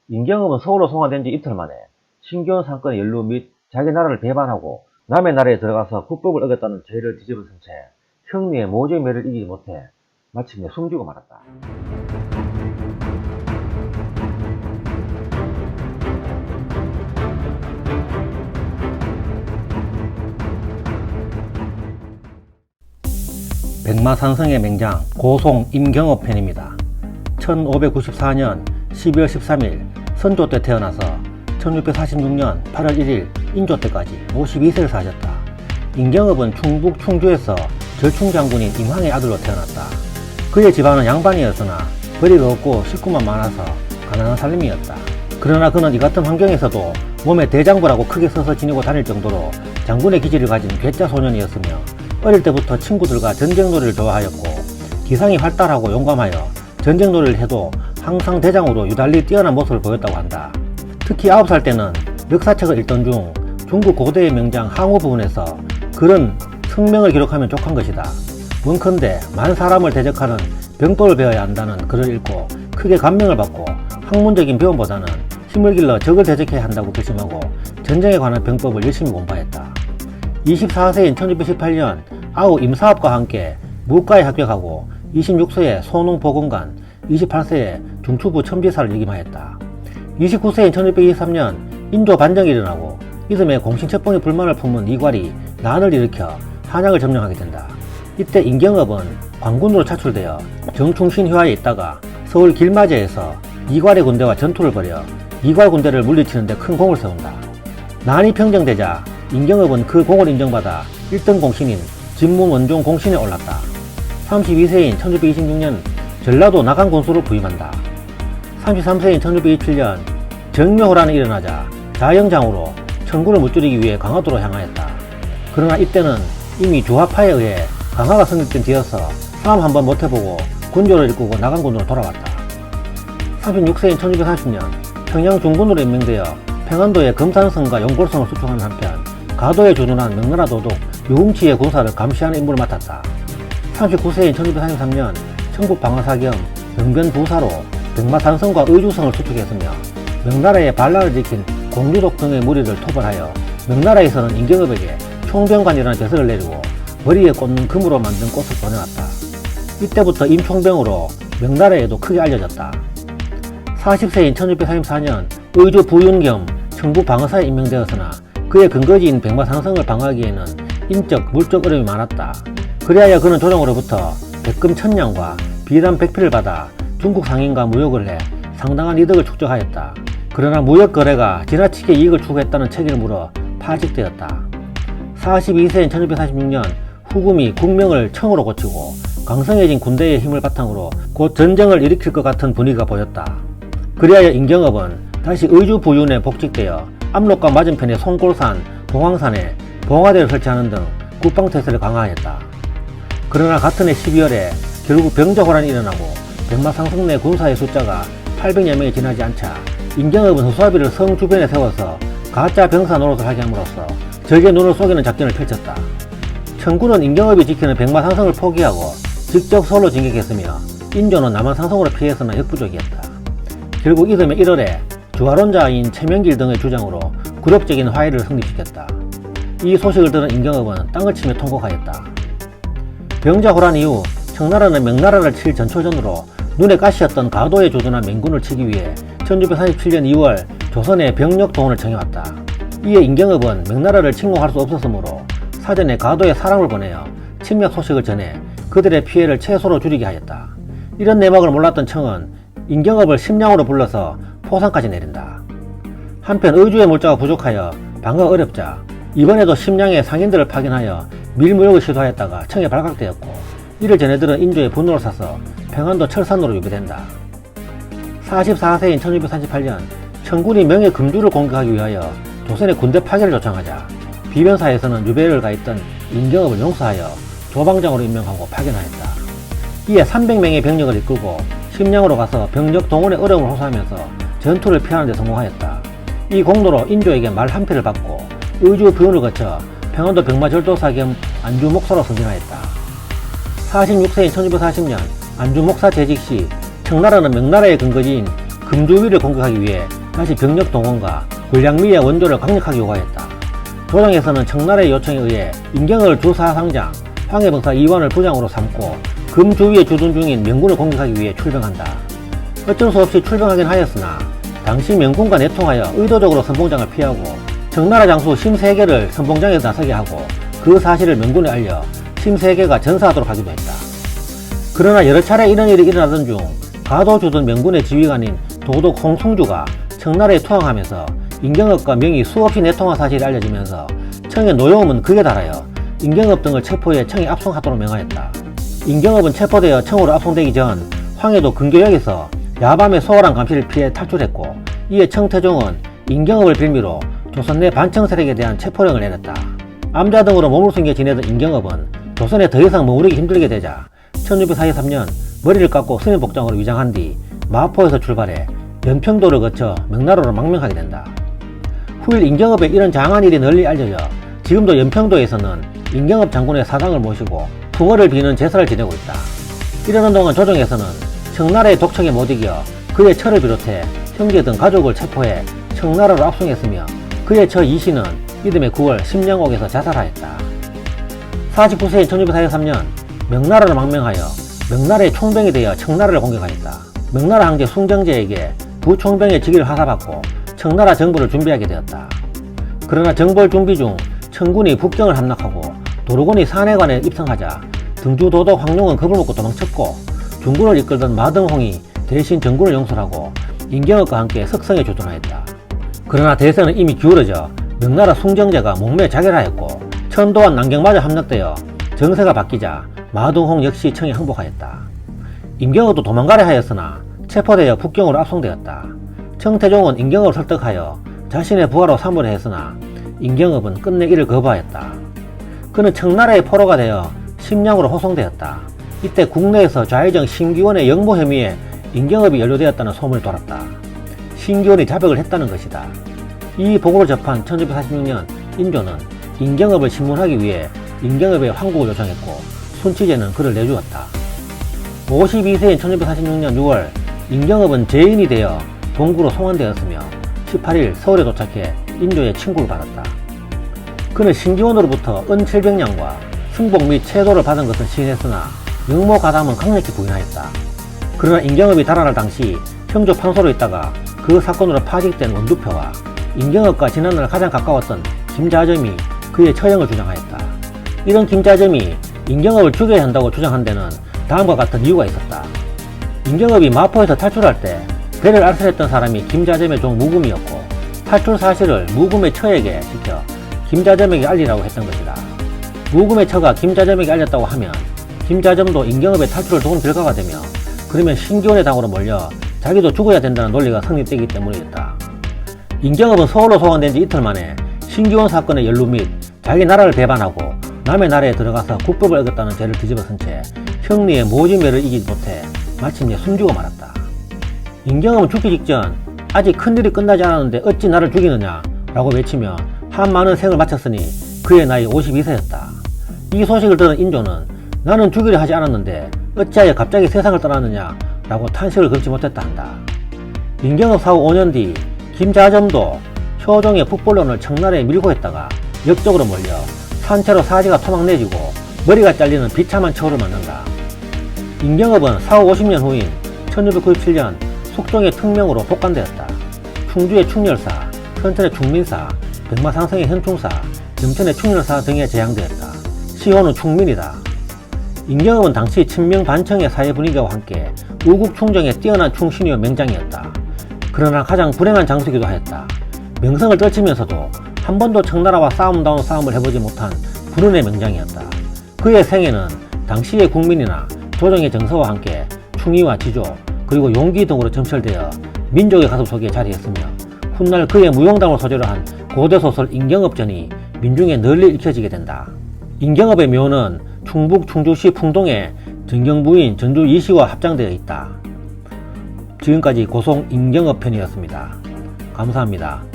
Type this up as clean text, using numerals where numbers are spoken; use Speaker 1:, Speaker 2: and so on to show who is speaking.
Speaker 1: 임경업은 서울로 송환된 지 이틀 만에 신규원 상권의 연루 및 자기 나라를 배반하고 남의 나라에 들어가서 국법을 어겼다는 죄를 뒤집어쓴 채 형리의 모죄매를 이기지 못해 마침내 숨지고 말았다.
Speaker 2: 백마산성의 맹장 고송 임경업 편입니다. 1594년 12월 13일 선조 때 태어나서 1646년 8월 1일 인조 때까지 52세를 사셨다. 임경업은 충북 충주에서 절충장군인 임황의 아들로 태어났다. 그의 집안은 양반이었으나 벌이가 없고 식구만 많아서 가난한 살림이었다. 그러나 그는 이 같은 환경에서도 몸에 대장부라고 크게 써서 지니고 다닐 정도로 장군의 기질을 가진 괴짜 소년이었으며 어릴 때부터 친구들과 전쟁놀이를 좋아하였고 기상이 활달하고 용감하여 전쟁놀이를 해도 항상 대장으로 유달리 뛰어난 모습을 보였다고 한다. 특히 9살 때는 역사책을 읽던 중 중국 고대의 명장 항우 부분에서 그런 성명을 기록하면 족한 것이다. 원컨대 만 사람을 대적하는 병법을 배워야 한다는 글을 읽고 크게 감명을 받고 학문적인 배움보다는 힘을 길러 적을 대적해야 한다고 결심하고 전쟁에 관한 병법을 열심히 공부했다. 24세인 1618년 아우 임사업과 함께 무과에 합격하고 26세에 소농보건관, 28세에 중추부 첨지사를 역임하였다. 29세인 1623년 인조 반정이 일어나고 이듬해 공신책봉에 불만을 품은 이괄이 난을 일으켜 한양을 점령하게 된다. 이때 임경업은 관군으로 차출되어 정충신휘하에 있다가 서울 길마제에서 이괄의 군대와 전투를 벌여 이괄 군대를 물리치는 데 큰 공을 세운다. 난이 평정되자 임경업은 그 공을 인정받아 1등 공신인 진문원종 공신에 올랐다. 32세인 1626년 전라도 나간군수로 부임한다. 33세인 1627년 정묘호란이 일어나자 자영장으로 청군을 무찌르기 위해 강화도로 향하였다. 그러나 이때는 이미 주화파에 의해 강화가 성립된 뒤여서 싸움 한번 못해보고 군조를 일구고 나간군으로 돌아왔다. 36세인 1630년 평양 중군으로 임명되어 평안도의 금산성과 용골성을 수축하는 한편 가도에 주둔한 명나라 도독 유흥치의 군사를 감시하는 임무를 맡았다. 39세인 1633년 청국 방어사 겸 병변부사로 백마산성과 의주성을 수축했으며 명나라의 반란을 지킨 공주독 등의 무리를 토벌하여 명나라에서는 임경업에게 총병관이라는 배설을 내리고 머리에 꽂는 금으로 만든 꽃을 보내왔다. 이때부터 임총병으로 명나라에도 크게 알려졌다. 40세인 1634년 의주 부윤 겸 청북 방어사에 임명되었으나 그의 근거지인 백마산성을 방어하기에는 인적, 물적 어려움이 많았다. 그리하여 그는 조정으로부터 백금 1000냥과 비단 100필을 받아 중국 상인과 무역을 해 상당한 이득을 축적하였다. 그러나 무역 거래가 지나치게 이익을 추구했다는 책임을 물어 파직되었다. 42세인 1646년 후금이 국명을 청으로 고치고 강성해진 군대의 힘을 바탕으로 곧 전쟁을 일으킬 것 같은 분위기가 보였다. 그리하여 임경업은 다시 의주 부윤에 복직되어 압록강 맞은편의 송골산, 봉황산에 봉화대를 설치하는 등 국방태세를 강화하였다. 그러나 같은 해 12월에 결국 병자호란이 일어나고 백마산성 내 군사의 숫자가 800여 명이 지나지 않자 임경업은 허수아비를 성 주변에 세워서 가짜 병사 노릇을 하게 함으로써 적의 눈을 속이는 작전을 펼쳤다. 청군은 임경업이 지키는 백마산성을 포기하고 직접 서울로 진격했으며 인조는 남한산성으로 피해서는 역부족이었다. 결국 이듬해 1월에 주화론자인 최명길 등의 주장으로 굴욕적인 화해를 성립시켰다. 이 소식을 들은 임경업은 땅을 치며 통곡하였다. 병자호란 이후 청나라는 명나라를 칠 전초전으로 눈에 가시였던 가도에 주둔한 맹군을 치기 위해 1647년 2월 조선에 병력 동원을 정해왔다. 이에 임경업은 명나라를 침공할 수 없었으므로 사전에 가도에 사람을 보내어 침략 소식을 전해 그들의 피해를 최소로 줄이게 하였다. 이런 내막을 몰랐던 청은 임경업을 심량으로 불러서 포상까지 내린다. 한편 의주의 물자가 부족하여 방어가 어렵자 이번에도 심량의 상인들을 파견하여 밀무역을 시도하였다가 청에 발각되었고 이를 전해들은 인조의 분노를 사서 평안도 철산으로 유배된다. 44세인 1638년 청군이 명예 금주를 공격하기 위하여 조선의 군대 파견을 요청하자 비변사에서는 유배를 가했던 임경업을 용서하여 조방장으로 임명하고 파견하였다. 이에 300명의 병력을 이끌고 심량으로 가서 병력 동원의 어려움을 호소하면서 전투를 피하는 데 성공하였다. 이 공로로 인조에게 말 한 필을 받고 의주 부윤을 거쳐 평안도 병마절도사 겸 안주목사로 승진하였다. 46세인 1640년 안주목사 재직 시 청나라는 명나라의 근거지인 금주위를 공격하기 위해 다시 병력 동원과 군량미의 원조를 강력하게 요구하였다. 도장에서는 청나라의 요청에 의해 임경을 주사상장, 황해병사 이완을 부장으로 삼고 금주위에 주둔 중인 명군을 공격하기 위해 출병한다. 어쩔 수 없이 출병하긴 하였으나 당시 명군과 내통하여 의도적으로 선봉장을 피하고 청나라 장수 심세계를 선봉장에 나서게 하고 그 사실을 명군에 알려 심세계가 전사하도록 하기도 했다. 그러나 여러 차례 이런 일이 일어나던 중 가도주둔 명군의 지휘관인 도독 홍승주가 청나라에 투항하면서 임경업과 명이 수없이 내통한 사실이 알려지면서 청의 노여움은 극에 달하여 임경업 등을 체포해 청에 압송하도록 명하였다. 임경업은 체포되어 청으로 압송되기 전 황해도 근교역에서 야밤에 소홀한 감시를 피해 탈출했고, 이에 청태종은 임경업을 빌미로 조선 내 반청 세력에 대한 체포령을 내렸다. 암자 등으로 몸을 숨겨 지내던 임경업은 조선에 더 이상 머무르기 힘들게 되자 1643년 머리를 깎고 스님 복장으로 위장한 뒤 마포에서 출발해 연평도를 거쳐 명나라로 망명하게 된다. 후일 임경업의 이런 장한 일이 널리 알려져 지금도 연평도에서는 임경업 장군의 사당을 모시고 풍어를 비는 제사를 지내고 있다. 이러는 동안 조정에서는 청나라의 독청에 못 이겨 그의 처를 비롯해 형제 등 가족을 체포해 청나라로 압송했으며 그의 처 이씨는 이듬해 9월 심령옥에서 자살하였다. 49세인 1643년 명나라로 망명하여 명나라의 총병이 되어 청나라를 공격하였다. 명나라 황제 숭정제에게 부총병의 직위를 하사받고 청나라 정벌을 준비하게 되었다. 그러나 정벌 준비 중 청군이 북경을 함락하고 도로군이 산해관에 입성하자 등주도독 황룡은 겁을 먹고 도망쳤고 중군을 이끌던 마등홍이 대신 정군을 용서하고 임경업과 함께 석성에 주둔하였다. 그러나 대세는 이미 기울어져 명나라 숭정제가 목매에 자결하였고 천도한 남경마저 함락되어 정세가 바뀌자 마등홍 역시 청에 항복하였다. 임경업도 도망가려 하였으나 체포되어 북경으로 압송되었다. 청태종은 임경업을 설득하여 자신의 부하로 삼으려 했으나 임경업은 끝내 이를 거부하였다. 그는 청나라의 포로가 되어 심량으로 호송되었다. 이때 국내에서 좌의정 신기원의 영모 혐의에 임경업이 연루되었다는 소문이 돌았다. 신기원이 자백을 했다는 것이다. 이 보고를 접한 1646년 인조는 임경업을 신문하기 위해 임경업의 황국을 요청했고 순치제는 그를 내주었다. 52세인 1646년 6월 임경업은 죄인이 되어 동구로 송환되었으며 18일 서울에 도착해 인조의 친구를 받았다. 그는 신기원으로부터 은 700냥과 승복 및 채도를 받은 것은 시인했으나 영모 가담은 강력히 부인하였다. 그러나 임경업이 달아날 당시 평조 판소로 있다가 그 사건으로 파직된 원두표와 임경업과 지난날 가장 가까웠던 김자점이 그의 처형을 주장하였다. 이런 김자점이 임경업을 죽여야 한다고 주장한 데는 다음과 같은 이유가 있었다. 임경업이 마포에서 탈출할 때 배를 알선했던 사람이 김자점의 종 무금이었고 탈출 사실을 무금의 처에게 시켜 김자점에게 알리라고 했던 것이다. 무금의 처가 김자점에게 알렸다고 하면 김자점도 임경업의 탈출을 도운 결과가 되며 그러면 신기원의 당으로 몰려 자기도 죽어야 된다는 논리가 성립되기 때문이었다. 임경업은 서울로 소환된 지 이틀 만에 신기원 사건의 연루 및 자기 나라를 배반하고 남의 나라에 들어가서 국법을 어겼다는 죄를 뒤집어쓴 채 형리의 모진매를 이기지 못해 마침내 숨지고 말았다. 임경업은 죽기 직전 아직 큰일이 끝나지 않았는데 어찌 나를 죽이느냐 라고 외치며 한 많은 생을 마쳤으니 그의 나이 52세였다. 이 소식을 들은 인조는 나는 죽이려 하지 않았는데 어찌하여 갑자기 세상을 떠났느냐 라고 탄식을 금치 못했다 한다. 임경업 사후 5년 뒤 김자점도 효종의 북벌론을 청나라에 밀고 했다가 역적으로 몰려 산채로 사지가 토막내지고 머리가 잘리는 비참한 처우를 만난다. 임경업은 사후 50년 후인 1697년 숙종의 특명으로 복관되었다. 충주의 충렬사, 선천의 충민사, 백마상성의 현충사, 염천의 충렬사 등에 제향되었다. 시호는 충민이다. 임경업은 당시 친명 반청의 사회 분위기와 함께 우국 충정에 뛰어난 충신이요 맹장이었다. 그러나 가장 불행한 장수이기도 하였다. 명성을 떨치면서도 한 번도 청나라와 싸움다운 싸움을 해보지 못한 불운의 명장이었다. 그의 생애는 당시의 국민이나 조정의 정서와 함께 충의와 지조 그리고 용기 등으로 점철되어 민족의 가슴속에 자리했으며 훗날 그의 무용담을 소재로 한 고대소설 임경업전이 민중에 널리 읽혀지게 된다. 임경업의 묘는 충북 충주시 풍동에 정경부인 전주 이시와 합장되어 있다. 지금까지 고송 임경업 편이었습니다. 감사합니다.